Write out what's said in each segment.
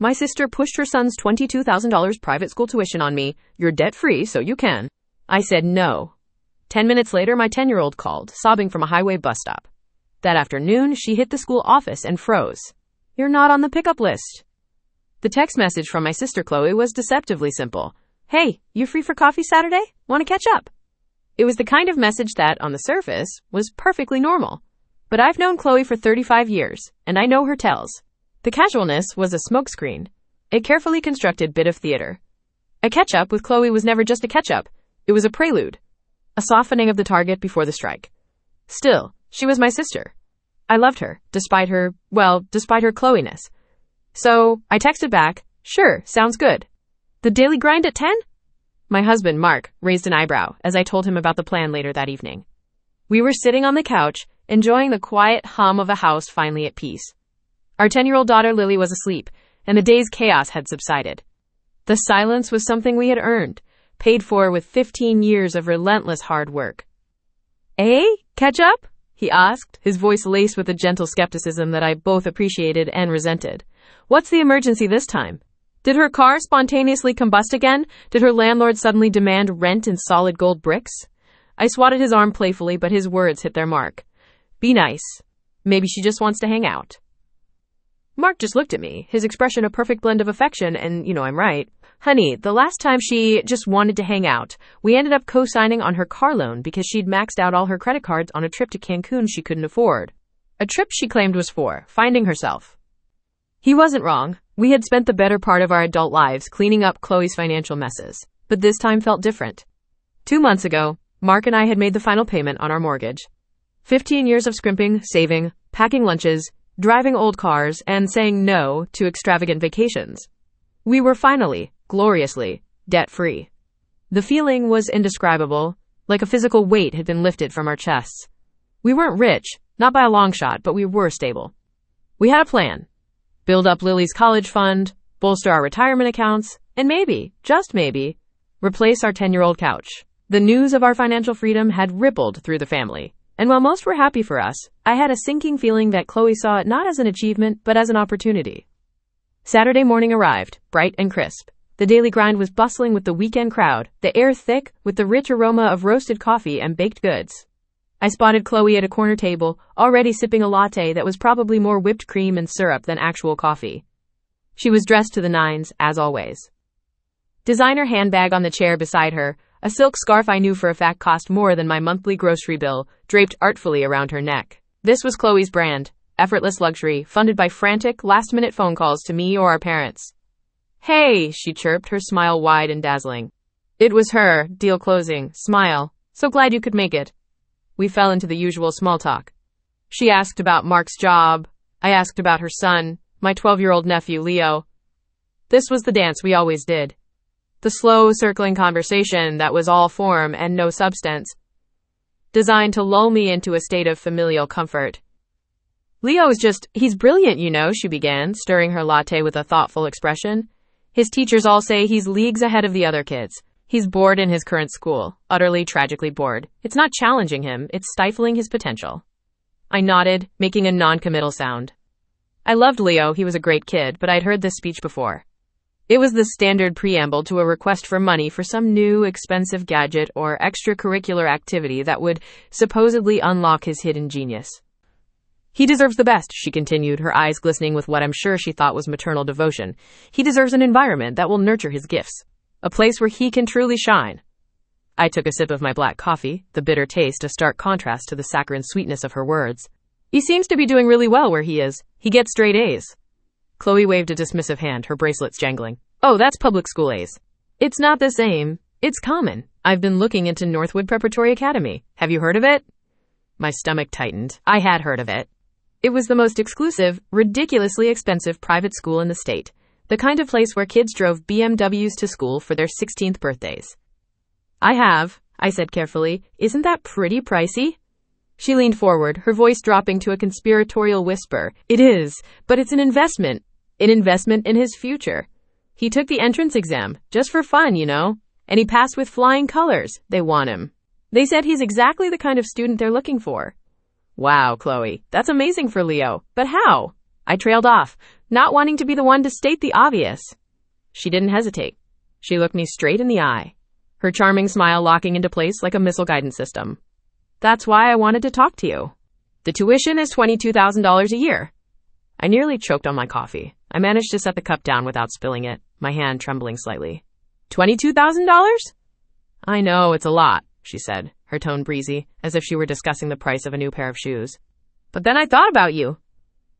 My sister pushed her son's $22,000 private school tuition on me. You're debt-free, so you can. I said no. 10 minutes later, my 10-year-old called, sobbing from a highway bus stop. That afternoon, she hit the school office and froze. You're not on the pickup list. The text message from my sister Qley was deceptively simple. Hey, you free for coffee Saturday? Want to catch up? It was the kind of message that, on the surface, was perfectly normal. But I've known Qley for 35 years, and I know her tells. The casualness was a smokescreen, a carefully constructed bit of theater. A catch-up with Qley was never just a catch-up. It was a prelude, a softening of the target before the strike. Still, she was my sister. I loved her, despite her Qley-ness. So, I texted back, sure, sounds good. The daily grind at 10? My husband, Mark, raised an eyebrow as I told him about the plan later that evening. We were sitting on the couch, enjoying the quiet hum of a house finally at peace. Our 10-year-old daughter Lily was asleep, and the day's chaos had subsided. The silence was something we had earned, paid for with 15 years of relentless hard work. Catch up? He asked, his voice laced with a gentle skepticism that I both appreciated and resented. What's the emergency this time? Did her car spontaneously combust again? Did her landlord suddenly demand rent in solid gold bricks? I swatted his arm playfully, but his words hit their mark. Be nice. Maybe she just wants to hang out. Mark just looked at me, his expression a perfect blend of affection and, I'm right. Honey, the last time she just wanted to hang out, we ended up co-signing on her car loan because she'd maxed out all her credit cards on a trip to Cancun she couldn't afford. A trip she claimed was for finding herself. He wasn't wrong. We had spent the better part of our adult lives cleaning up Qley's financial messes, but this time felt different. 2 months ago, Mark and I had made the final payment on our mortgage. 15 years of scrimping, saving, packing lunches, driving old cars, and saying no to extravagant vacations. We were finally, gloriously, debt-free. The feeling was indescribable, like a physical weight had been lifted from our chests. We weren't rich, not by a long shot, but we were stable. We had a plan. Build up Lily's college fund, bolster our retirement accounts, and maybe, just maybe, replace our 10-year-old couch. The news of our financial freedom had rippled through the family. And while most were happy for us, I had a sinking feeling that Qley saw it not as an achievement, but as an opportunity. Saturday morning arrived, bright and crisp. The daily grind was bustling with the weekend crowd, the air thick with the rich aroma of roasted coffee and baked goods. I spotted Qley at a corner table, already sipping a latte that was probably more whipped cream and syrup than actual coffee. She was dressed to the nines, as always. Designer handbag on the chair beside her, a silk scarf I knew for a fact cost more than my monthly grocery bill, draped artfully around her neck. This was Qley's brand, effortless luxury, funded by frantic, last-minute phone calls to me or our parents. Hey, she chirped, her smile wide and dazzling. It was her, deal closing, smile. So glad you could make it. We fell into the usual small talk. She asked about Mark's job. I asked about her son, my 12-year-old nephew, Leo. This was the dance we always did. The slow, circling conversation that was all form and no substance, designed to lull me into a state of familial comfort. He's brilliant, she began, stirring her latte with a thoughtful expression. His teachers all say he's leagues ahead of the other kids. He's bored in his current school, utterly, tragically bored. It's not challenging him, it's stifling his potential. I nodded, making a non-committal sound. I loved Leo, he was a great kid, but I'd heard this speech before. It was the standard preamble to a request for money for some new, expensive gadget or extracurricular activity that would supposedly unlock his hidden genius. He deserves the best, she continued, her eyes glistening with what I'm sure she thought was maternal devotion. He deserves an environment that will nurture his gifts, a place where he can truly shine. I took a sip of my black coffee, the bitter taste a stark contrast to the saccharine sweetness of her words. He seems to be doing really well where he is. He gets straight A's. Qley waved a dismissive hand, her bracelets jangling. Oh, that's public school A's. It's not the same. It's common. I've been looking into Northwood Preparatory Academy. Have you heard of it? My stomach tightened. I had heard of it. It was the most exclusive, ridiculously expensive private school in the state. The kind of place where kids drove BMWs to school for their 16th birthdays. I have, I said carefully. Isn't that pretty pricey? She leaned forward, her voice dropping to a conspiratorial whisper. It is, but it's an investment. An investment in his future. He took the entrance exam, just for fun, and he passed with flying colors. They want him. They said he's exactly the kind of student they're looking for. Wow, Qley, that's amazing for Leo. But how? I trailed off, not wanting to be the one to state the obvious. She didn't hesitate. She looked me straight in the eye, her charming smile locking into place like a missile guidance system. That's why I wanted to talk to you. The tuition is $22,000 a year. I nearly choked on my coffee. I managed to set the cup down without spilling it, my hand trembling slightly. $22,000? I know, it's a lot, she said, her tone breezy, as if she were discussing the price of a new pair of shoes. But then I thought about you.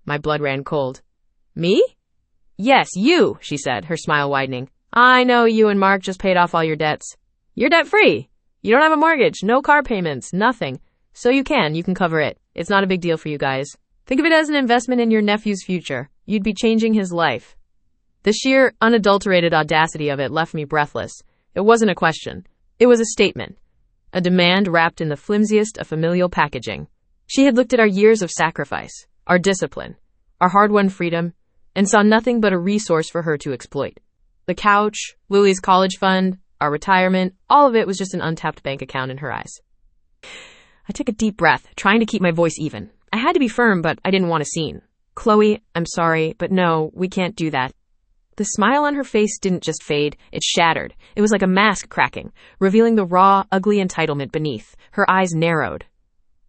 My blood ran cold. Me? Yes, you, she said, her smile widening. I know you and Mark just paid off all your debts. You're debt-free. You don't have a mortgage, no car payments, nothing. So you can cover it. It's not a big deal for you guys. Think of it as an investment in your nephew's future. You'd be changing his life. The sheer, unadulterated audacity of it left me breathless. It wasn't a question. It was a statement. A demand wrapped in the flimsiest of familial packaging. She had looked at our years of sacrifice, our discipline, our hard-won freedom, and saw nothing but a resource for her to exploit. The couch, Lily's college fund, our retirement, all of it was just an untapped bank account in her eyes. I took a deep breath, trying to keep my voice even. I had to be firm, but I didn't want a scene. Qley, I'm sorry, but no, we can't do that. The smile on her face didn't just fade, it shattered. It was like a mask cracking, revealing the raw, ugly entitlement beneath. Her eyes narrowed.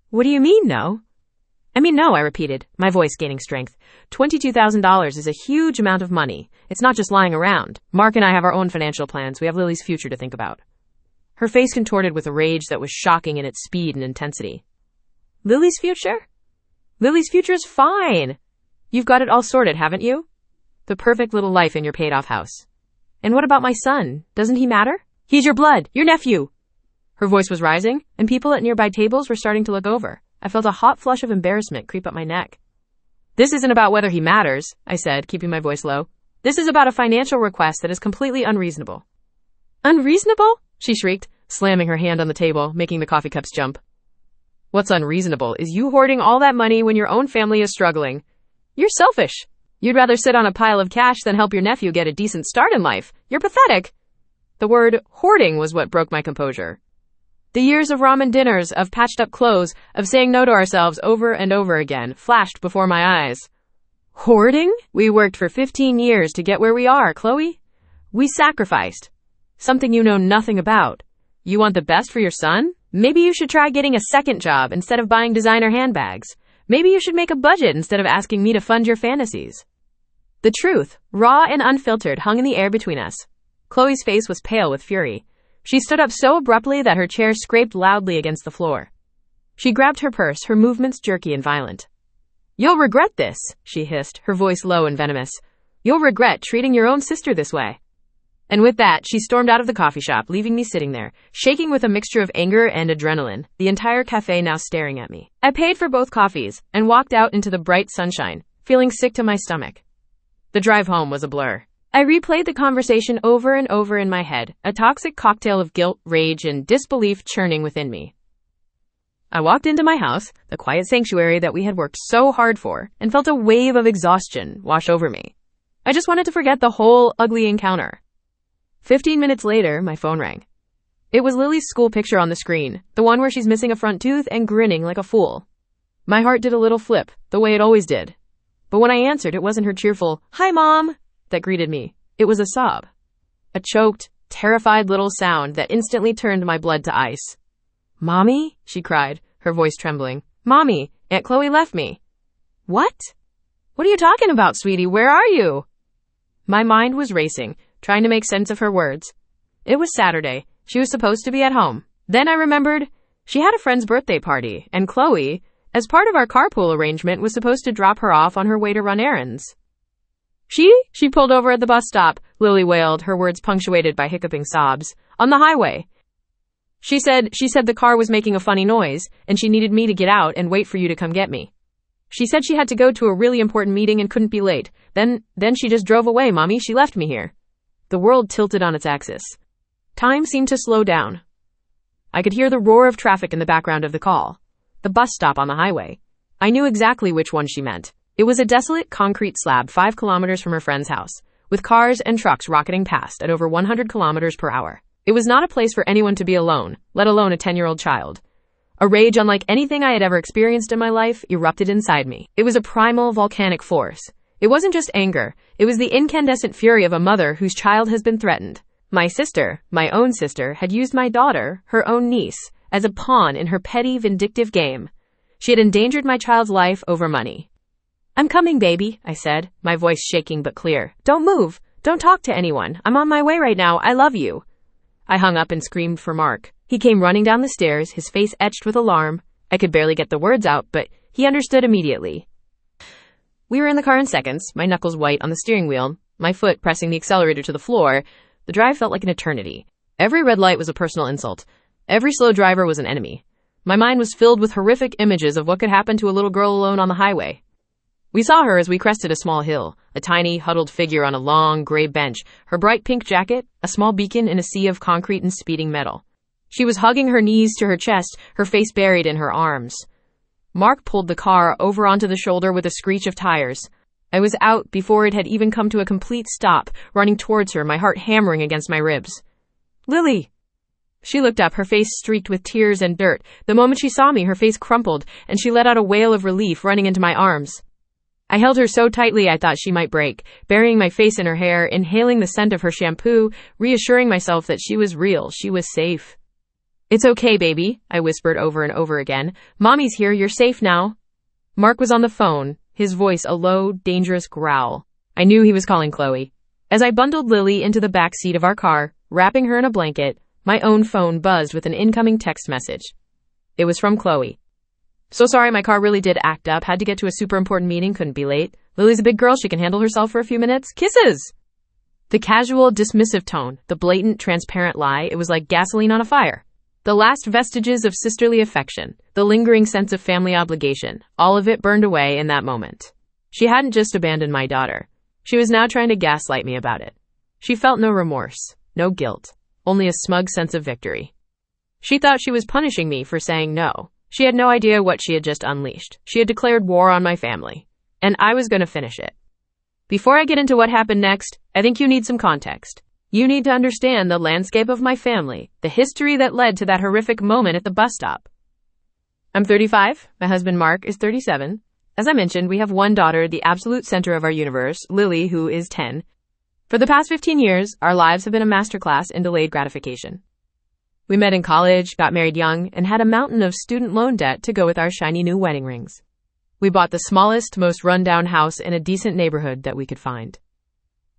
What do you mean, no? No, I repeated, my voice gaining strength. $22,000 is a huge amount of money. It's not just lying around. Mark and I have our own financial plans. We have Lily's future to think about. Her face contorted with a rage that was shocking in its speed and intensity. Lily's future? Lily's future is fine. You've got it all sorted, haven't you? The perfect little life in your paid-off house. And what about my son? Doesn't he matter? He's your blood, your nephew. Her voice was rising, and people at nearby tables were starting to look over. I felt a hot flush of embarrassment creep up my neck. This isn't about whether he matters, I said, keeping my voice low. This is about a financial request that is completely unreasonable. Unreasonable? She shrieked, slamming her hand on the table, making the coffee cups jump. What's unreasonable is you hoarding all that money when your own family is struggling. You're selfish. You'd rather sit on a pile of cash than help your nephew get a decent start in life. You're pathetic. The word hoarding was what broke my composure. The years of ramen dinners, of patched-up clothes, of saying no to ourselves over and over again flashed before my eyes. Hoarding? We worked for 15 years to get where we are, Qley. We sacrificed. Something you know nothing about. You want the best for your son? Maybe you should try getting a second job instead of buying designer handbags. Maybe you should make a budget instead of asking me to fund your fantasies. The truth, raw and unfiltered, hung in the air between us. Qley's face was pale with fury. She stood up so abruptly that her chair scraped loudly against the floor. She grabbed her purse, her movements jerky and violent. You'll regret this, she hissed, her voice low and venomous. You'll regret treating your own sister this way. And with that, she stormed out of the coffee shop, leaving me sitting there, shaking with a mixture of anger and adrenaline, the entire cafe now staring at me. I paid for both coffees and walked out into the bright sunshine, feeling sick to my stomach. The drive home was a blur. I replayed the conversation over and over in my head, a toxic cocktail of guilt, rage, and disbelief churning within me. I walked into my house, the quiet sanctuary that we had worked so hard for, and felt a wave of exhaustion wash over me. I just wanted to forget the whole ugly encounter. 15 minutes later, my phone rang. It was Lily's school picture on the screen, the one where she's missing a front tooth and grinning like a fool. My heart did a little flip, the way it always did. But when I answered, it wasn't her cheerful, "Hi, Mom," that greeted me. It was a sob. A choked, terrified little sound that instantly turned my blood to ice. "Mommy?" she cried, her voice trembling. "Mommy, Aunt Qley left me." "What? What are you talking about, sweetie? Where are you?" My mind was racing, trying to make sense of her words. It was Saturday. She was supposed to be at home. Then I remembered she had a friend's birthday party, and Qley, as part of our carpool arrangement, was supposed to drop her off on her way to run errands. She pulled over at the bus stop, Lily wailed, her words punctuated by hiccuping sobs. On the highway. She said the car was making a funny noise, and she needed me to get out and wait for you to come get me. She said she had to go to a really important meeting and couldn't be late. Then she just drove away, Mommy. She left me here. The world tilted on its axis. Time seemed to slow down. I could hear the roar of traffic in the background of the call. The bus stop on the highway. I knew exactly which one she meant. It was a desolate concrete slab 5 kilometers from her friend's house, with cars and trucks rocketing past at over 100 kilometers per hour. It was not a place for anyone to be alone, let alone a 10-year-old child. A rage unlike anything I had ever experienced in my life erupted inside me. It was a primal volcanic force. It wasn't just anger. It was the incandescent fury of a mother whose child has been threatened. My sister, my own sister, had used my daughter, her own niece, as a pawn in her petty, vindictive game. She had endangered my child's life over money. "I'm coming, baby," I said, my voice shaking but clear. "Don't move. Don't talk to anyone. I'm on my way right now. I love you." I hung up and screamed for Mark. He came running down the stairs, his face etched with alarm. I could barely get the words out, but he understood immediately. We were in the car in seconds, my knuckles white on the steering wheel, my foot pressing the accelerator to the floor. The drive felt like an eternity. Every red light was a personal insult. Every slow driver was an enemy. My mind was filled with horrific images of what could happen to a little girl alone on the highway. We saw her as we crested a small hill, a tiny, huddled figure on a long, gray bench, her bright pink jacket, a small beacon in a sea of concrete and speeding metal. She was hugging her knees to her chest, her face buried in her arms. Mark pulled the car over onto the shoulder with a screech of tires. I was out before it had even come to a complete stop, running towards her, my heart hammering against my ribs. "Lily!" She looked up, her face streaked with tears and dirt. The moment she saw me, her face crumpled, and she let out a wail of relief, running into my arms. I held her so tightly I thought she might break, burying my face in her hair, inhaling the scent of her shampoo, reassuring myself that she was real, she was safe. "It's okay, baby," I whispered over and over again. "Mommy's here, you're safe now." Mark was on the phone, his voice a low, dangerous growl. I knew he was calling Qley. As I bundled Lily into the back seat of our car, wrapping her in a blanket, my own phone buzzed with an incoming text message. It was from Qley. "So sorry, my car really did act up. Had to get to a super important meeting, couldn't be late. Lily's a big girl, she can handle herself for a few minutes. Kisses!" The casual, dismissive tone, the blatant, transparent lie, it was like gasoline on a fire. The last vestiges of sisterly affection, the lingering sense of family obligation, all of it burned away in that moment. She hadn't just abandoned my daughter. She was now trying to gaslight me about it. She felt no remorse, no guilt, only a smug sense of victory. She thought she was punishing me for saying no. She had no idea what she had just unleashed. She had declared war on my family, and I was going to finish it. Before I get into what happened next, I think you need some context. You need to understand the landscape of my family, the history that led to that horrific moment at the bus stop. I'm 35. My husband Mark is 37. As I mentioned, we have one daughter, the absolute center of our universe, Lily, who is 10. For the past 15 years, our lives have been a masterclass in delayed gratification. We met in college, got married young, and had a mountain of student loan debt to go with our shiny new wedding rings. We bought the smallest, most run-down house in a decent neighborhood that we could find.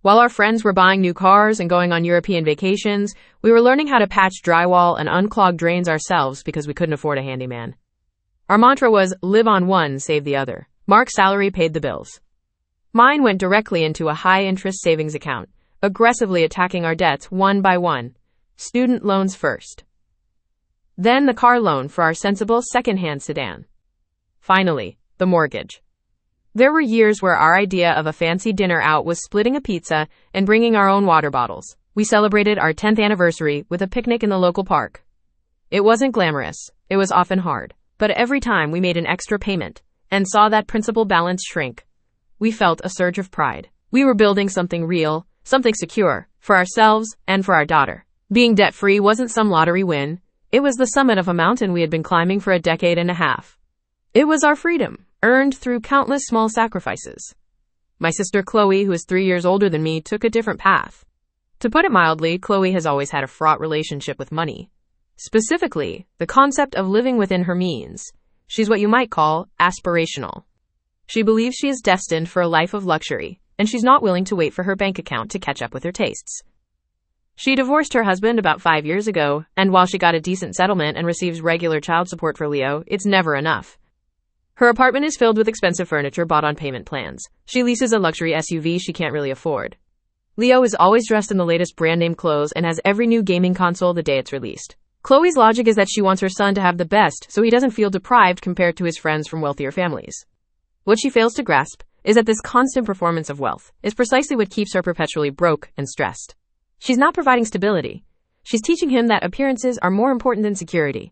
While our friends were buying new cars and going on European vacations, we were learning how to patch drywall and unclog drains ourselves because we couldn't afford a handyman. Our mantra was, live on one, save the other. Mark's salary paid the bills. Mine went directly into a high-interest savings account, aggressively attacking our debts one by one. Student loans first. Then the car loan for our sensible second-hand sedan. Finally, the mortgage. There were years where our idea of a fancy dinner out was splitting a pizza and bringing our own water bottles. We celebrated our 10th anniversary with a picnic in the local park. It wasn't glamorous. It was often hard. But every time we made an extra payment and saw that principal balance shrink, we felt a surge of pride. We were building something real, something secure, for ourselves and for our daughter. Being debt-free wasn't some lottery win. It was the summit of a mountain we had been climbing for a decade and a half. It was our freedom, earned through countless small sacrifices. My sister Qley, who is 3 years older than me, took a different path. To put it mildly, Qley has always had a fraught relationship with money. Specifically, the concept of living within her means. She's what you might call aspirational. She believes she is destined for a life of luxury, and she's not willing to wait for her bank account to catch up with her tastes. She divorced her husband about 5 years ago, and while she got a decent settlement and receives regular child support for Leo, it's never enough. Her apartment is filled with expensive furniture bought on payment plans. She leases a luxury SUV she can't really afford. Leo is always dressed in the latest brand name clothes and has every new gaming console the day it's released. Qley's logic is that she wants her son to have the best so he doesn't feel deprived compared to his friends from wealthier families. What she fails to grasp is that this constant performance of wealth is precisely what keeps her perpetually broke and stressed. She's not providing stability. She's teaching him that appearances are more important than security.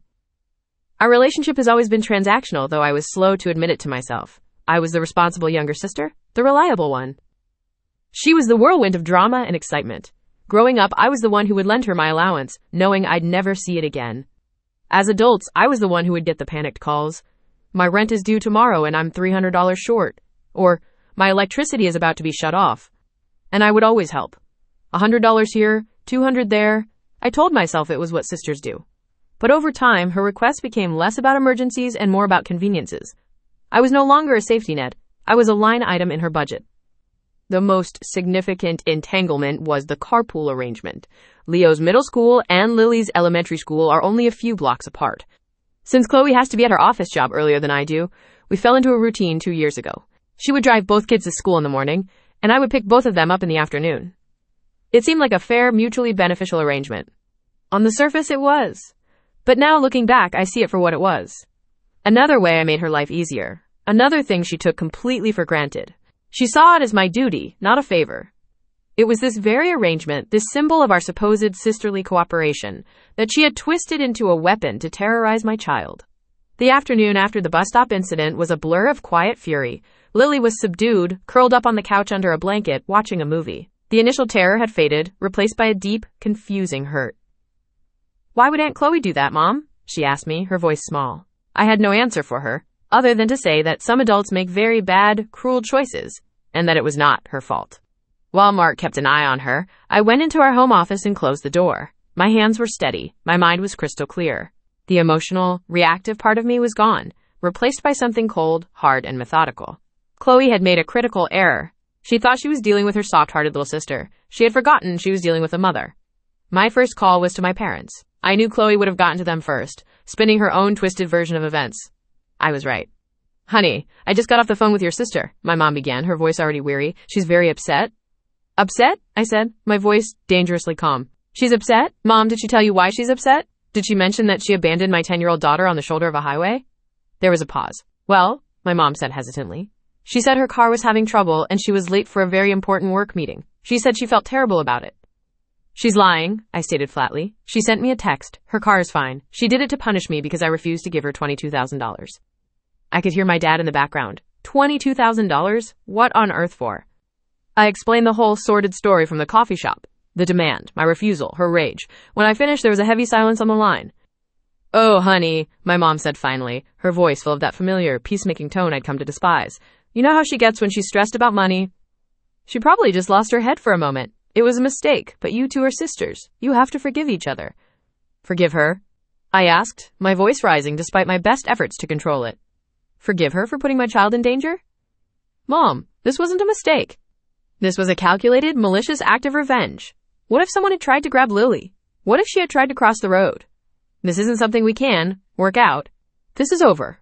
Our relationship has always been transactional, though I was slow to admit it to myself. I was the responsible younger sister, the reliable one. She was the whirlwind of drama and excitement. Growing up, I was the one who would lend her my allowance, knowing I'd never see it again. As adults, I was the one who would get the panicked calls. My rent is due tomorrow and I'm $300 short. Or, my electricity is about to be shut off. And I would always help. $100 here, $200 there. I told myself it was what sisters do. But over time, her requests became less about emergencies and more about conveniences. I was no longer a safety net. I was a line item in her budget. The most significant entanglement was the carpool arrangement. Leo's middle school and Lily's elementary school are only a few blocks apart. Since Qley has to be at her office job earlier than I do, we fell into a routine 2 years ago. She would drive both kids to school in the morning, and I would pick both of them up in the afternoon. It seemed like a fair, mutually beneficial arrangement. On the surface, it was. But now, looking back, I see it for what it was. Another way I made her life easier. Another thing she took completely for granted. She saw it as my duty, not a favor. It was this very arrangement, this symbol of our supposed sisterly cooperation, that she had twisted into a weapon to terrorize my child. The afternoon after the bus stop incident was a blur of quiet fury. Lily was subdued, curled up on the couch under a blanket, watching a movie. The initial terror had faded, replaced by a deep, confusing hurt. "Why would Aunt Qley do that, Mom?" she asked me, her voice small. I had no answer for her, other than to say that some adults make very bad, cruel choices, and that it was not her fault. While Mark kept an eye on her, I went into our home office and closed the door. My hands were steady. My mind was crystal clear. The emotional, reactive part of me was gone, replaced by something cold, hard, and methodical. Qley had made a critical error. She thought she was dealing with her soft-hearted little sister. She had forgotten she was dealing with a mother. My first call was to my parents. I knew Qley would have gotten to them first, spinning her own twisted version of events. I was right. "Honey, I just got off the phone with your sister," my mom began, her voice already weary. "She's very upset." "Upset?" I said, my voice dangerously calm. "She's upset? Mom, did she tell you why she's upset? Did she mention that she abandoned my 10-year-old daughter on the shoulder of a highway?" There was a pause. "Well," my mom said hesitantly. "She said her car was having trouble and she was late for a very important work meeting. She said she felt terrible about it." "She's lying," I stated flatly. "She sent me a text. Her car is fine. She did it to punish me because I refused to give her $22,000. I could hear my dad in the background. $22,000? What on earth for? I explained the whole sordid story from the coffee shop. The demand, my refusal, her rage. When I finished, there was a heavy silence on the line. "Oh, honey," my mom said finally, her voice full of that familiar, peacemaking tone I'd come to despise. "You know how she gets when she's stressed about money? She probably just lost her head for a moment. It was a mistake, but you two are sisters. You have to forgive each other." "Forgive her?" I asked, my voice rising despite my best efforts to control it. "Forgive her for putting my child in danger?" "Mom, this wasn't a mistake. This was a calculated, malicious act of revenge. What if someone had tried to grab Lily? What if she had tried to cross the road? This isn't something we can work out. This is over."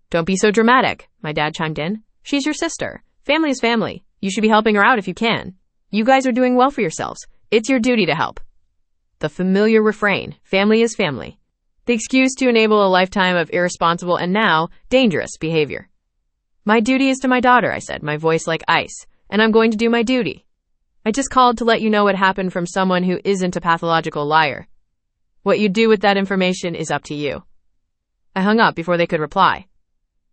"Don't be so dramatic," my dad chimed in. "She's your sister. Family is family. You should be helping her out if you can. You guys are doing well for yourselves. It's your duty to help." The familiar refrain, family is family. The excuse to enable a lifetime of irresponsible and now dangerous behavior. "My duty is to my daughter," I said, my voice like ice, "and I'm going to do my duty. I just called to let you know what happened from someone who isn't a pathological liar. What you do with that information is up to you." I hung up before they could reply.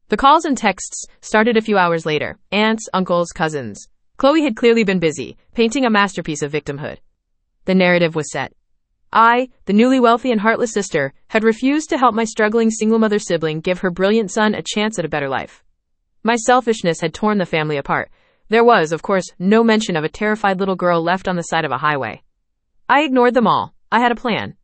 The calls and texts started a few hours later. Aunts, uncles, cousins. Qley had clearly been busy, painting a masterpiece of victimhood. The narrative was set. I, the newly wealthy and heartless sister, had refused to help my struggling single mother sibling give her brilliant son a chance at a better life. My selfishness had torn the family apart. There was, of course, no mention of a terrified little girl left on the side of a highway. I ignored them all. I had a plan.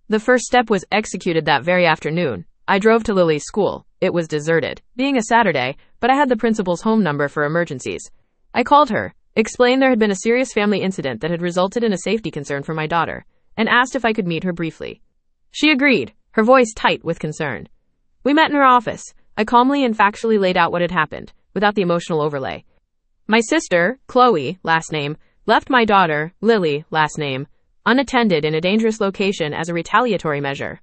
The first step was executed that very afternoon. I drove to Lily's school. It was deserted, being a Saturday, but I had the principal's home number for emergencies. I called her, explained there had been a serious family incident that had resulted in a safety concern for my daughter, and asked if I could meet her briefly. She agreed, her voice tight with concern. We met in her office. I calmly and factually laid out what had happened, without the emotional overlay. My sister, Qley, last name, left my daughter, Lily, last name, unattended in a dangerous location as a retaliatory measure.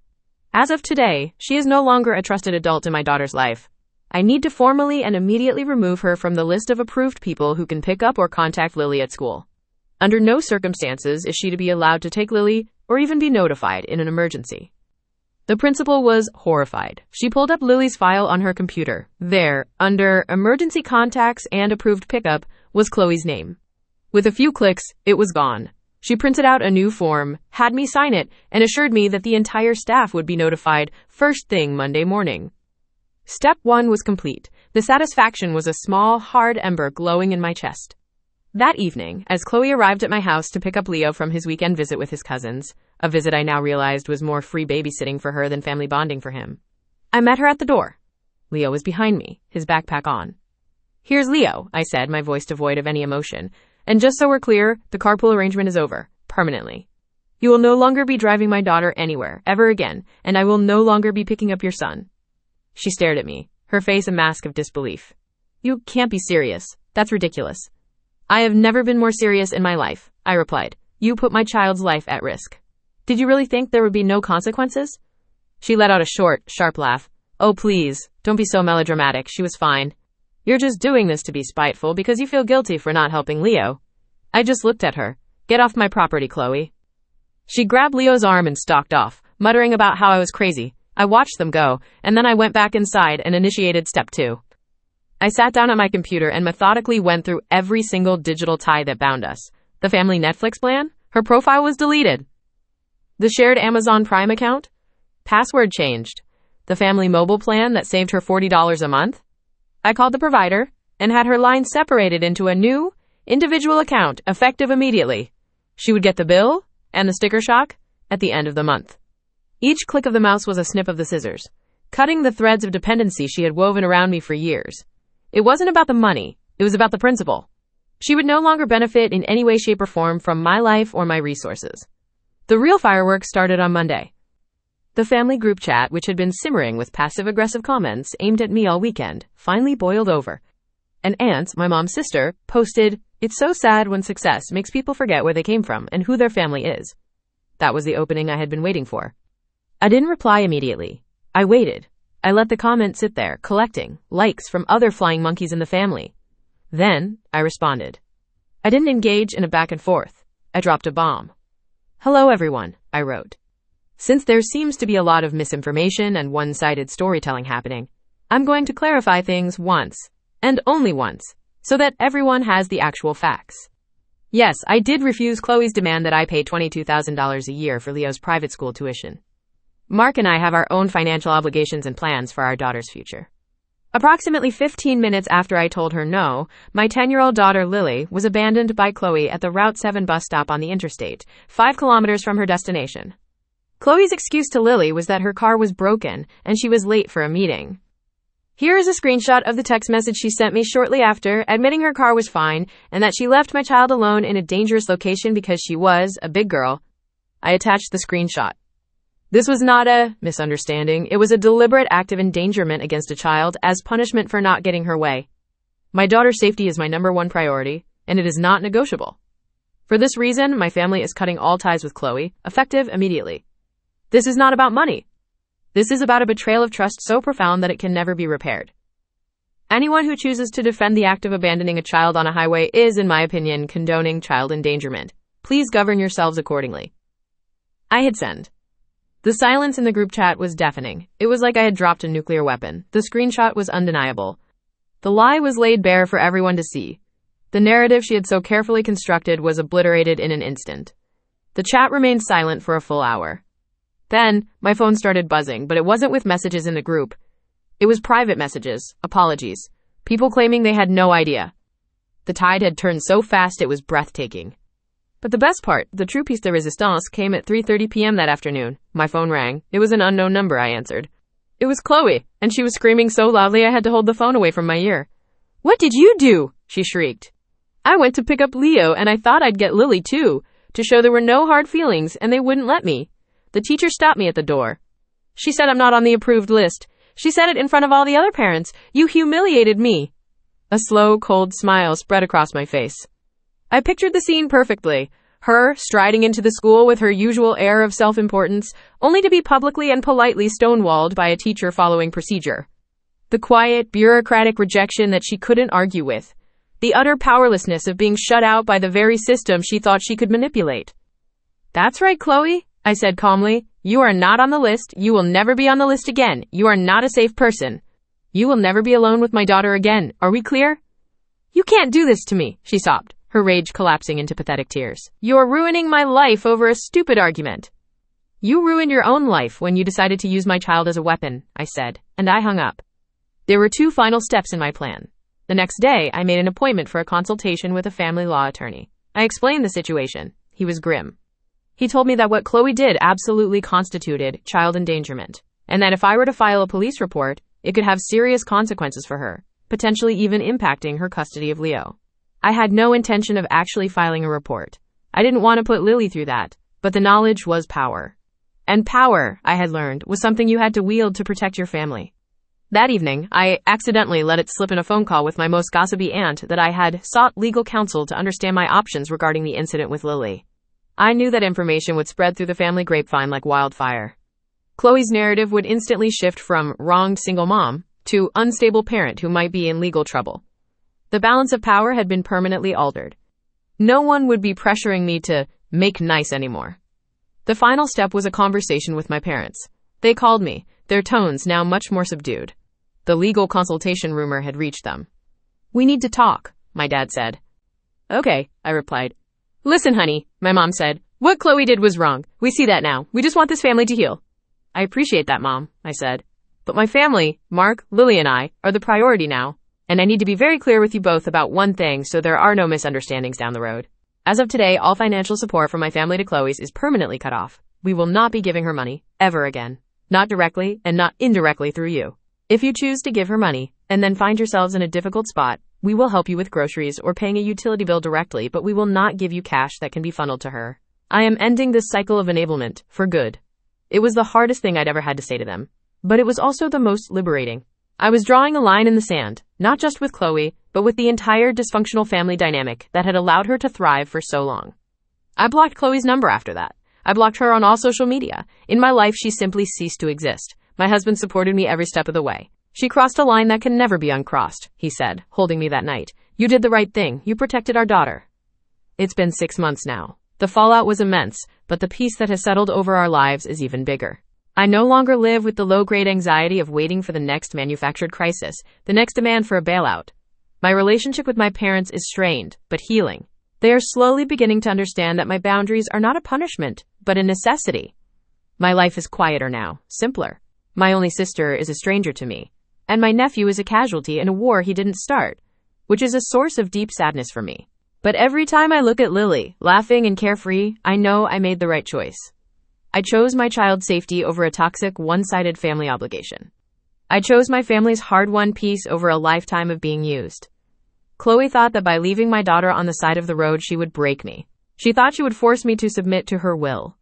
As of today, she is no longer a trusted adult in my daughter's life. I need to formally and immediately remove her from the list of approved people who can pick up or contact Lily at school. Under no circumstances is she to be allowed to take Lily or even be notified in an emergency. The principal was horrified. She pulled up Lily's file on her computer. There, under emergency contacts and approved pickup, was Qley's name. With a few clicks, it was gone. She printed out a new form, had me sign it, and assured me that the entire staff would be notified first thing Monday morning. Step 1 was complete. The satisfaction was a small, hard ember glowing in my chest. That evening, as Qley arrived at my house to pick up Leo from his weekend visit with his cousins, a visit I now realized was more free babysitting for her than family bonding for him, I met her at the door. Leo was behind me, his backpack on. "Here's Leo," I said, my voice devoid of any emotion. "And just so we're clear, the carpool arrangement is over, permanently. You will no longer be driving my daughter anywhere, ever again, and I will no longer be picking up your son." She stared at me, her face a mask of disbelief. "You can't be serious. That's ridiculous." "I have never been more serious in my life," I replied. "You put my child's life at risk. Did you really think there would be no consequences?" She let out a short, sharp laugh. "Oh, please, don't be so melodramatic. She was fine. You're just doing this to be spiteful because you feel guilty for not helping Leo." I just looked at her. "Get off my property, Qley." She grabbed Leo's arm and stalked off, muttering about how I was crazy. I watched them go, and then I went back inside and initiated step 2. I sat down at my computer and methodically went through every single digital tie that bound us. The family Netflix plan? Her profile was deleted. The shared Amazon Prime account? Password changed. The family mobile plan that saved her $40 a month? I called the provider and had her line separated into a new, individual account, effective immediately. She would get the bill and the sticker shock at the end of the month. Each click of the mouse was a snip of the scissors, cutting the threads of dependency she had woven around me for years. It wasn't about the money, it was about the principle. She would no longer benefit in any way, shape, or form from my life or my resources. The real fireworks started on Monday. The family group chat, which had been simmering with passive-aggressive comments aimed at me all weekend, finally boiled over. An aunt, my mom's sister, posted, "It's so sad when success makes people forget where they came from and who their family is." That was the opening I had been waiting for. I didn't reply immediately. I waited. I let the comment sit there, collecting likes from other flying monkeys in the family. Then, I responded. I didn't engage in a back and forth. I dropped a bomb. "Hello everyone," I wrote. "Since there seems to be a lot of misinformation and one-sided storytelling happening, I'm going to clarify things once, and only once, so that everyone has the actual facts. Yes, I did refuse Qley's demand that I pay $22,000 a year for Leo's private school tuition. Mark and I have our own financial obligations and plans for our daughter's future." Approximately 15 minutes after I told her no, my 10-year-old daughter Lily was abandoned by Qley at the Route 7 bus stop on the interstate, 5 kilometers from her destination. Qley's excuse to Lily was that her car was broken and she was late for a meeting. Here is a screenshot of the text message she sent me shortly after, admitting her car was fine and that she left my child alone in a dangerous location because she was a big girl. I attached the screenshot. This was not a misunderstanding. It was a deliberate act of endangerment against a child as punishment for not getting her way. My daughter's safety is my #1 priority, and it is not negotiable. For this reason, my family is cutting all ties with Qley, effective immediately. This is not about money. This is about a betrayal of trust so profound that it can never be repaired. Anyone who chooses to defend the act of abandoning a child on a highway is, in my opinion, condoning child endangerment. Please govern yourselves accordingly. I hit send. The silence in the group chat was deafening. It was like I had dropped a nuclear weapon. The screenshot was undeniable. The lie was laid bare for everyone to see. The narrative she had so carefully constructed was obliterated in an instant. The chat remained silent for a full hour. Then, my phone started buzzing, but it wasn't with messages in the group. It was private messages, apologies, people claiming they had no idea. The tide had turned so fast it was breathtaking. But the best part, the true piece de resistance, came at 3:30 p.m. that afternoon. My phone rang. It was an unknown number, I answered. It was Qley, and she was screaming so loudly I had to hold the phone away from my ear. "What did you do?" she shrieked. "I went to pick up Leo, and I thought I'd get Lily too, to show there were no hard feelings, and they wouldn't let me. The teacher stopped me at the door. She said I'm not on the approved list. She said it in front of all the other parents. You humiliated me." A slow, cold smile spread across my face. I pictured the scene perfectly. Her striding into the school with her usual air of self-importance, only to be publicly and politely stonewalled by a teacher following procedure. The quiet, bureaucratic rejection that she couldn't argue with. The utter powerlessness of being shut out by the very system she thought she could manipulate. "That's right, Qley," I said calmly. "You are not on the list. You will never be on the list again. You are not a safe person. You will never be alone with my daughter again. Are we clear?" "You can't do this to me," she sobbed. her rage collapsing into pathetic tears. "You're ruining my life over a stupid argument." "You ruined your own life when you decided to use my child as a weapon," I said, and I hung up. There were 2 final steps in my plan. The next day, I made an appointment for a consultation with a family law attorney. I explained the situation. He was grim. He told me that what Qley did absolutely constituted child endangerment, and that if I were to file a police report, it could have serious consequences for her, potentially even impacting her custody of Leo. I had no intention of actually filing a report. I didn't want to put Lily through that, but the knowledge was power. And power, I had learned, was something you had to wield to protect your family. That evening, I accidentally let it slip in a phone call with my most gossipy aunt that I had sought legal counsel to understand my options regarding the incident with Lily. I knew that information would spread through the family grapevine like wildfire. Qley's narrative would instantly shift from wronged single mom to unstable parent who might be in legal trouble. The balance of power had been permanently altered. No one would be pressuring me to make nice anymore. The final step was a conversation with my parents. They called me, their tones now much more subdued. The legal consultation rumor had reached them. "We need to talk," my dad said. "Okay," I replied. "Listen, honey," my mom said. "What Qley did was wrong. We see that now. We just want this family to heal." "I appreciate that, Mom," I said. "But my family, Mark, Lily, and I, are the priority now. And I need to be very clear with you both about one thing so there are no misunderstandings down the road. As of today, all financial support from my family to Qley's is permanently cut off. We will not be giving her money, ever again. Not directly and not indirectly through you. If you choose to give her money, and then find yourselves in a difficult spot, we will help you with groceries or paying a utility bill directly, but we will not give you cash that can be funneled to her. I am ending this cycle of enablement, for good." It was the hardest thing I'd ever had to say to them, but it was also the most liberating. I was drawing a line in the sand, not just with Qley, but with the entire dysfunctional family dynamic that had allowed her to thrive for so long. I blocked Qley's number after that. I blocked her on all social media. In my life, she simply ceased to exist. My husband supported me every step of the way. "She crossed a line that can never be uncrossed," he said, holding me that night. "You did the right thing. You protected our daughter." It's been 6 months now. The fallout was immense, but the peace that has settled over our lives is even bigger. I no longer live with the low-grade anxiety of waiting for the next manufactured crisis, the next demand for a bailout. My relationship with my parents is strained, but healing. They are slowly beginning to understand that my boundaries are not a punishment, but a necessity. My life is quieter now, simpler. My only sister is a stranger to me, and my nephew is a casualty in a war he didn't start, which is a source of deep sadness for me. But every time I look at Lily, laughing and carefree, I know I made the right choice. I chose my child's safety over a toxic, one-sided family obligation. I chose my family's hard-won peace over a lifetime of being used. Qley thought that by leaving my daughter on the side of the road, she would break me. She thought she would force me to submit to her will.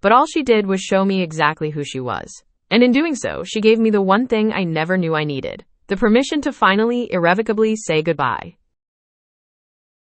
But all she did was show me exactly who she was. And in doing so, she gave me the one thing I never knew I needed: the permission to finally, irrevocably say goodbye.